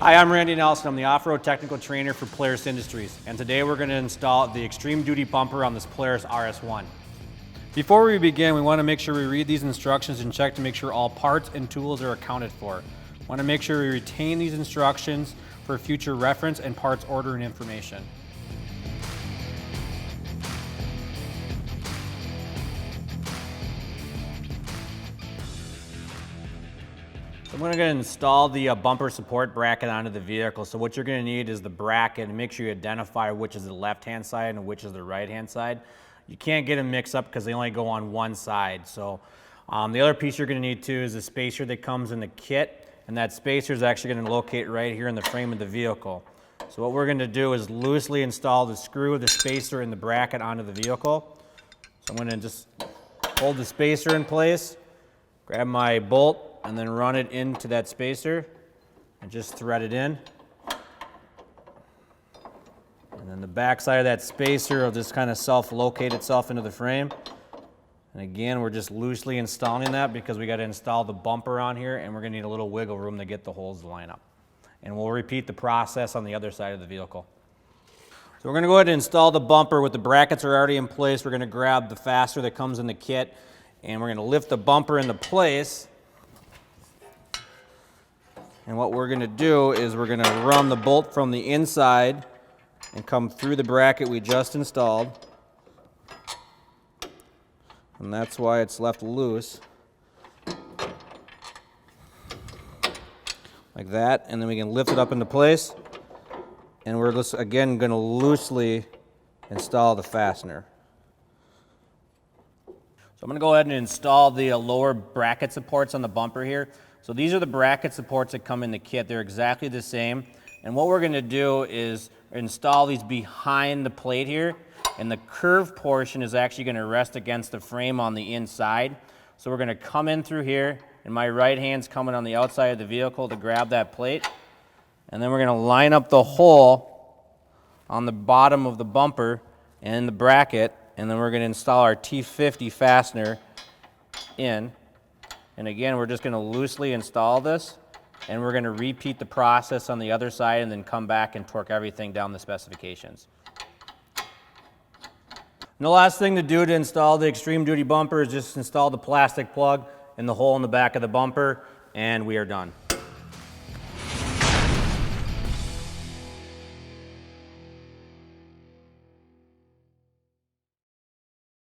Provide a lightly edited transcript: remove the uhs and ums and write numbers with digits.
Hi, I'm Randy Nelson. I'm the off-road technical trainer for Polaris Industries, and today we're going to install the extreme duty bumper on this Polaris RS1. Before we begin, we want to make sure we read these instructions and check to make sure all parts and tools are accounted for. We want to make sure we retain these instructions for future reference and parts ordering information. I'm going to install the bumper support bracket onto the vehicle. So what you're going to need is the bracket, and make sure you identify which is the left-hand side and which is the right-hand side. You can't get them mixed up because they only go on one side. So the other piece you're going to need too is the spacer that comes in the kit, and that spacer is actually going to locate right here in the frame of the vehicle. So what we're going to do is loosely install the screw of the spacer and the bracket onto the vehicle. So I'm going to just hold the spacer in place, grab my bolt, and then run it into that spacer and just thread it in. And then the back side of that spacer will just kind of self-locate itself into the frame. And again, we're just loosely installing that because we got to install the bumper on here, and we're going to need a little wiggle room to get the holes to line up. And we'll repeat the process on the other side of the vehicle. So we're going to go ahead and install the bumper. With the brackets are already in place, we're going to grab the fastener that comes in the kit, and we're going to lift the bumper into place. And what we're going to do is we're going to run the bolt from the inside and come through the bracket we just installed. And that's why it's left loose. Like that. And then we can lift it up into place. And we're just, again, going to loosely install the fastener. So I'm going to go ahead and install the lower bracket supports on the bumper here. So these are the bracket supports that come in the kit. They're exactly the same. And what we're going to do is install these behind the plate here. And the curved portion is actually going to rest against the frame on the inside. So we're going to come in through here, and my right hand's coming on the outside of the vehicle to grab that plate. And then we're going to line up the hole on the bottom of the bumper and the bracket. And then we're going to install our T50 fastener in. And again, we're just going to loosely install this, and we're going to repeat the process on the other side and then come back and torque everything down the specifications. And the last thing to do to install the extreme duty bumper is just install the plastic plug in the hole in the back of the bumper, and we are done.